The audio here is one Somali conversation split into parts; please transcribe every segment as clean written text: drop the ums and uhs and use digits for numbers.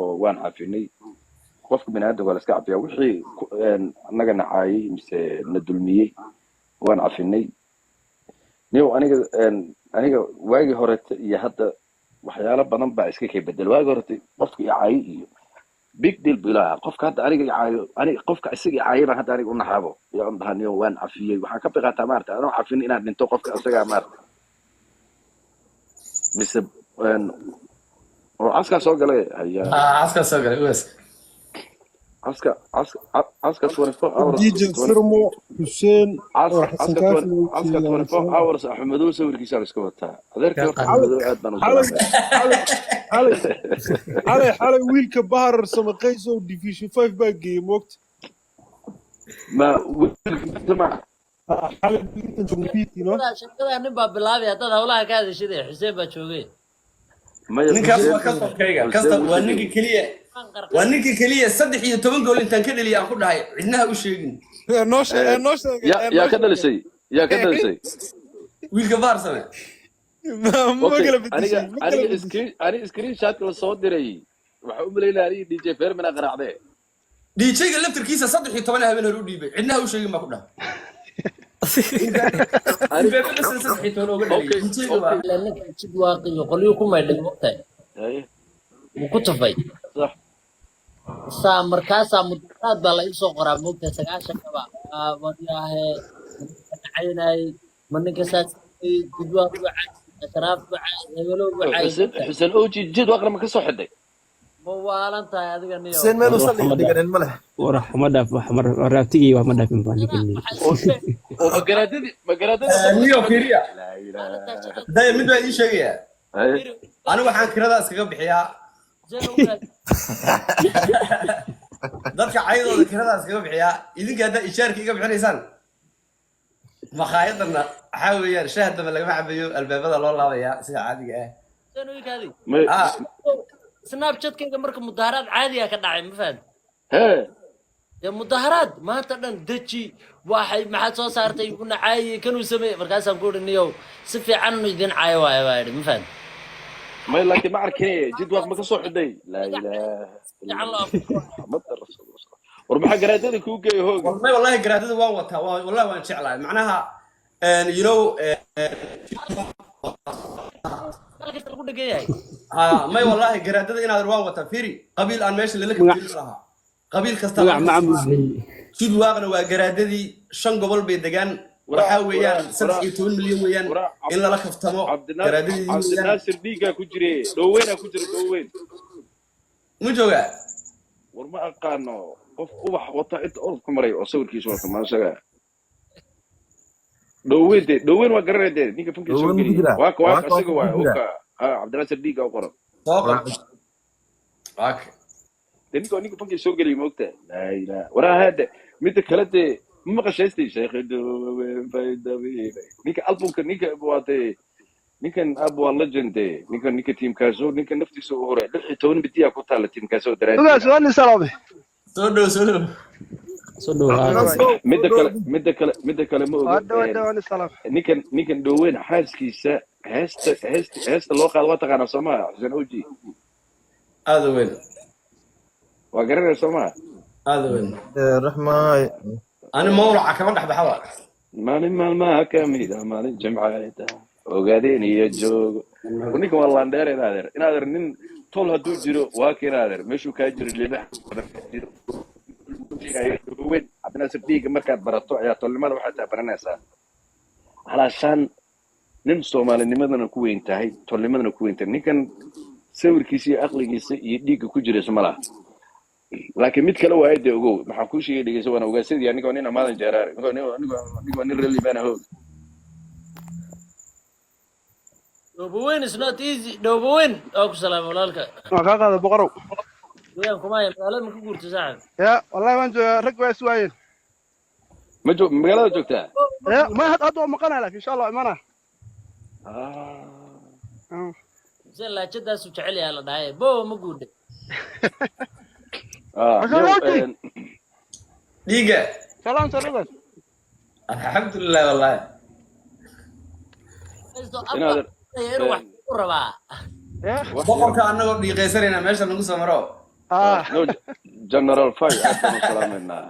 وان عافيني qofka bini'aadamka waa la iska cafiyaa wixii annaga nacaayay mise na dulmiyey waan cafinay niyow aniga waagii horete iyo hadda waxyaalo badan baa iska kay bedel waagii horete qofka icaayay iyo big deal bilaa qofka hadda aniga icaayo aniga qofka isaga icaayay baan hadda aniga u naxaabo iyo aan dhahaa niyow waan cafiyey waxaan ka biqaataa maarta anoo cafin inaad dhinto qofka isaga maarta mise oo aska soo galay haya aska soo galay wees aska 24 hours DJ Firmo Hussein aska 24 hours Ahmedo sawirkiisa la iska wataa adeerkii horta Ahmedo aad baan u حالي ويلك بحر سمقيسو ديفيشن 5 باك جيم وقت ما ويلك ما حالي انت جمبيتي نو شكلها نبا بلابي هذا والله كذا شيء حسين بتشوفيه ninkaas waa ka qofkayga kasta waa ninkii kaliya 13 gool intaan ka dhaliyay aan ku dhahay cidnaha u sheegin yaa ka dhalisay wiilka baarsame aniga screen shot la soo diray waxa u maleynaa aniga DJ Fermina qaraacday DJ-ga laftirkiisa 13 habeen hore u dhiibay cidnaha u sheegin ma ku dhahay jid waaqiyo qolyo ku maydhay waqti ku tafay صح saa markaasaa muddaad baa la isoo qoraa moogta 9 kaba wadiyaahe caynay maninka saas jid waaqi sharaaf hebelo xuseen ooji jid waaqi ma ka soo xiday ma waalantahay adiga niyo seen meel u salli dhigan ma leh ورحمة ورابتي وما دافن بالكني magaradada niyo kiriya day mid baa ii sheegaya anigu waxaan kirada iskaga bixiyaa dadka caydooda kirada iskaga bixiyaa idinka hadda ishaarka iga bixinaysaan makhaayadana waxa weeyaan shaahadaba lagama cabayo albaabada loo laabayaa sida caadiga ah snapchat-kayga marka mudaharaad caadiga ka dhacay ma fahad يا مظاهرات ما تقدر دتشي واحد ما حد صار صارتي يكون عاي كانوا يسمي مركز نقول إنه سفي عنه يدين عاي وايد ما فهمت ما لكن ما عرفني جد وقت ما كسر حدي لا إله إلا الله محمد رسول الله وربح جرادة كوكي هو والله جرادة واوتها والله وين شعلها معناها you know ما والله جرادة إن هذا واوتها فيري قبيل أن ماشي اللي لك لها قبيل كاستان سود واقنا وجراددي شن قبل بيدجان وحاويان 27 مليون ويان إلا لك افتموا جراددي عبد الناصر ديجا كجري دوين كجري دوين مو جوا ورما أقانو قف قبح وطأت أرض كمري أصور كيسوة ما شجع دوين وجرد ديجا فنك سوكري واك أسقوا وكا عبد الناصر ديجا وقرب واك نيكو فنكي سو غلي موقته لا اله ورا هذا ميد كلته ما قشيستي شيخ نيكا البوم نيكا بواتي نيكا ابو ليجند نيكا تيم كاسو نيكا نفتي سو هوري 12 بديا ku taala تيم كاسو دراسه سؤال سلامي صدو ميد كلا مو نيكا دوين حاسكيسا هست لو قاد وتقانا سما حسين اوجي هذا وين وقرر سما هذا وين الرحمة أنا مولع كمان رح بحضر مالي مال ما كميدا مالي جمعة وقاعدين يجوا ونيك والله نادر نين طول هدول جرو واكي نادر مشو كاجر اللي بح وين عبنا سبتيك مركز براتو يا طول ما حتى برناسا علشان نمسو مال نمدنا نكوين تاعي طول ما نكوين تاعي نيكن سوير كيسي أقلي كيسي يديك كجري سملا لكن ميت كلا واحد يقول ما حكوش يدي سوانا وقاسد يعني كوننا ما نجارر كوننا نرلي بينه هو دوبوين is not easy دوبوين أوك سلام ولالك ما كان هذا بقرو وياك كمان مقالة ما كقول تزعل يا والله وانت ركبة سواين مجو مقالة جوكتا يا ما هتقطع مقنع لك إن شاء الله إيمانه زين لا جدا سوتشعلي على داعي بو مقود ديجا سلام الحمد لله والله boqorka anagoo dhiiqaysanayna meesha lagu soo maro no general fay aad baan u salaameynaa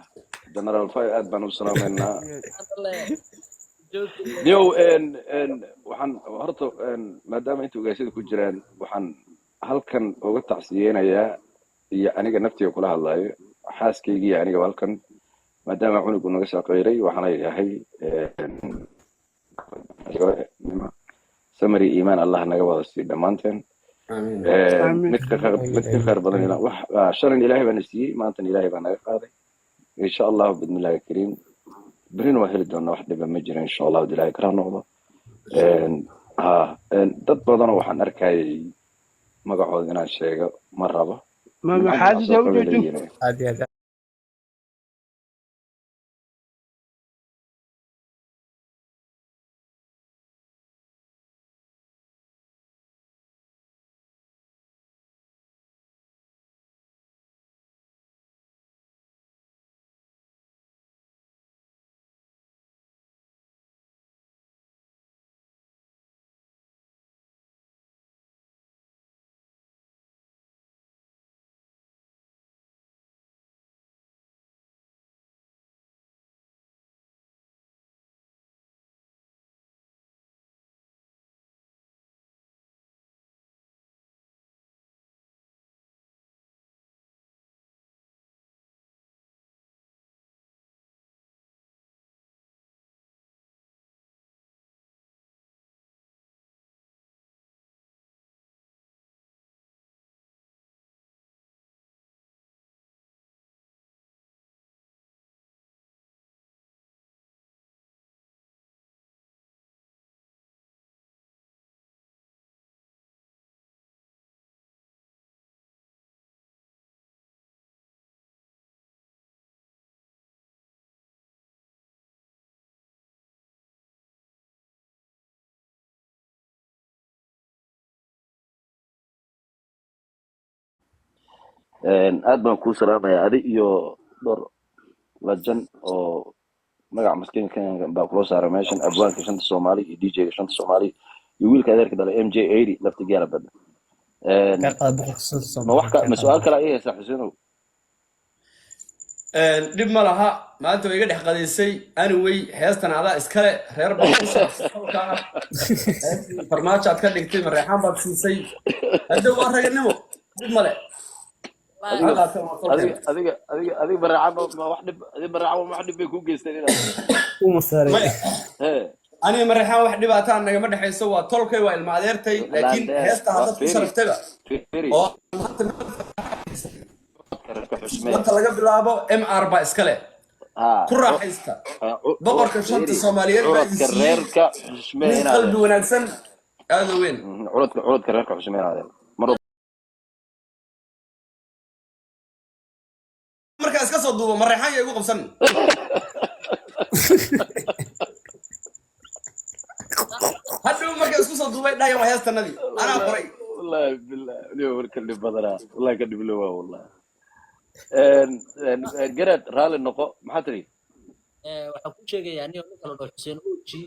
general fay aad baan u salaameynaa niyow waxaan horta maadaama inta ogaashada ku jiraan waxaan halkan uga tacsiyeynayaa iyo aniga naftiga kula hadlayo xaaskaygii aniga halkan maadaama cunugu naga shaqeeyay waxaan leeyahay samari iimaan allah naga wada sii dhammaanteen mid ka khayr badan ilaa wax shalan ilaahay baan siiyey maantana ilaahay baa naga qaaday insha allah bidnillaahi kariim برين واحد دونا واحد بمجرى إن شاء الله ودي كرا نقضة dad badan oo waxaan arkay magacooda inaan sheego ma rabo ما حاسس هو جو هذه aad baan kuu salaamayaa adi iyo dhor lajan oo magac maskiinka baa kula saaray meeshan abwaanka shanta Soomaali iyo DJ-ga shanta Soomaali iyo wiilka adeerka dhalay MJ80 laftigeena bad ma wax ka su'aal kale ay haysaa Xuseenow dib ma laha maanta way iga dhex qadaysay anyway heestan adaa iskale reer baa farmaajo aad ka dhigtay mareexaan baad siisay hadda waa raganimo dib male adiga baraacaba ma wax dhib adiga baraacaba ma wax dhib bay ku geysteen inaad uma saaray aniga mareexaan wax dhibaataan naga ma dhaxayso waa tolkay waa ilma adeertay laakiin heesta hadda ku sharaftayba oo inta laga bilaabo MR ba iskale ku raaxaysta boqorka shanta Soomaaliyeed baa reerka xushmeeyna qalbi wanaagsan aad weyn curadka reerka xushmeeyna marka iska soo duubo mareexaan ay ugu qabsan hadhow marka isku soo duubay dhayan waa heestanadii anaa qoray wallahi billahi niyo marka dhib badana wallahi ka dhib loo wallahi garad raali noqo maxaa tiri waxaan ku sheegayaa aniga mid kala dhoo Xuseen Oji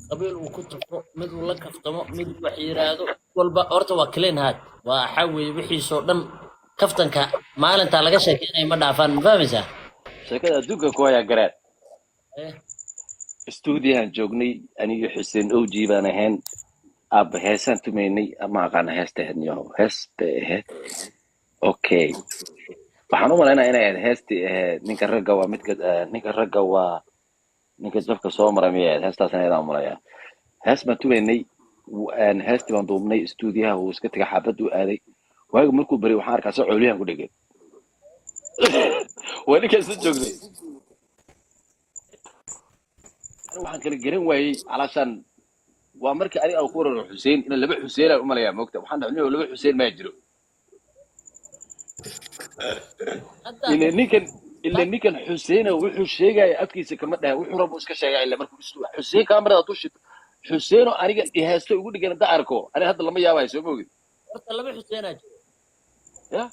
qabiil uu ku tufo mid uu la kaftamo mid wax yiraahdo walba horta waa clean heart waa xawey wixii soo dhan kaftanka maalinta laga sheekeynay ma dhaafaan ma fahmaysaa sheekada adduunka ku haya garad stuudiyahan joognay aniga Xuseen Oji baan ahayn ab heesan tumeynay ama aqaan heestaadniyo heesta okay waxaan u maleynayaa inay heesti ninka ragga waa midka ninka ragga waa ninka jafka soo maray miyaa heestaasna ayaan malaya hees ma tumeynay heesti baan duubnay stuudiyaha uu iska tagay xaafad u aaday waagu markuu bari waxaan arkaa soo cooliyan ku dhigay wali ka soo joognay waxaan kala garan waayay alashan waa markii adiga ku waran Xuseen in laba Xuseen ay u malaya moogta waxaan dhacnay laba Xuseen ma jiro إلا نيكن حسين وحو شيغا أفكيسا كما ده وحو ربو اسكا شيغا إلا مركو حسين كاميرا توشت حسين أنيقا إيهاستو يقول لك أنا دا أركو أنا هذا لما يابا يسوي موجود horta laba Xuseen aa jiro يا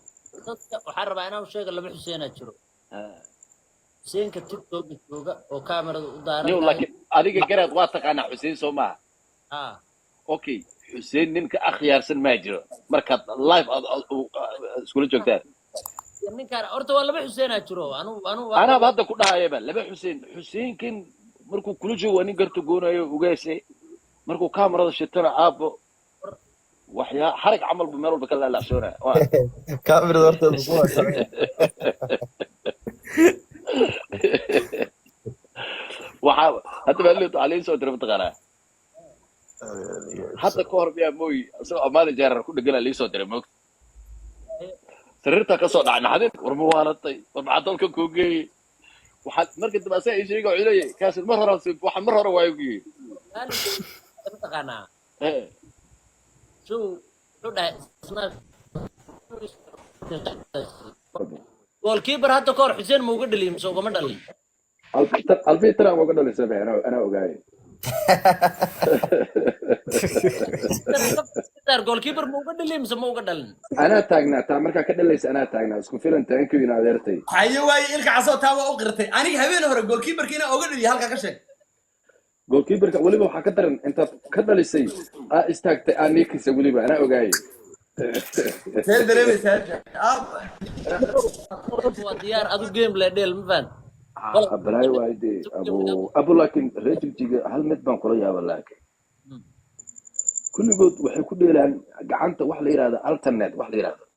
dadka waxaan rabaa inaan sheego laba Xuseen aa jiro Xuseenka TikTok jooga oo kaamirada u daaran يو لكن أنيقا قرأت واتق أنا حسين سوما أوكي حسين نمك أخيار سن ماجر مركز لايف سكولة جوكتان ninkaan horta waa laba Xuseen aa jiro أنا بهذا كلها يا بل لبي حسين كن مركو كل جو وني قرت جونا وجايسي مركو كاميرا شتنا عابو وحيا حرق عمل بمرو بكلا لا شورة كاميرا دورت البقوة وحاول حتى بقول عليه صوت رفت غلا حتى كور بيا موي سو أمانة جارر كل جلا لي صوت رمك سررتها كصوت عن حدث ورموالتي ورمعتلك كوجي وحد مركز تبقى إيش يقول عليه كاس المرة راسب واحد مرة روايقي taqaanaa إيه wuxuu dhahay goalkeeper hadda ka hor Xuseen ma uga dhaliyay mise ugama dhalin الفيترا وقدر لسه انا وقاي goalkeeper ma uga dhaliyay mise ma uga dhalin انا تاغنا تا marka ka dhalaysa ana taagna isku filan thank you ina adeertay haye waay ilka casoo taa waa u qirtay aniga habeen hore goalkeeperkiina uga dhaliya halka ka sheeg goalkeeperka waliba waxa ka daran inta ka dhalisay istaagtay anikisa waliba ana ogaay see dareemaysaa waa diyaar adu game la dheel ma fahant abray waayde abu laakin rajuljiga hal mid baan kula yaaba laakin kulligood waxay ku dheelaan gacanta wax la yiraahdo alternate wax la yiraahdo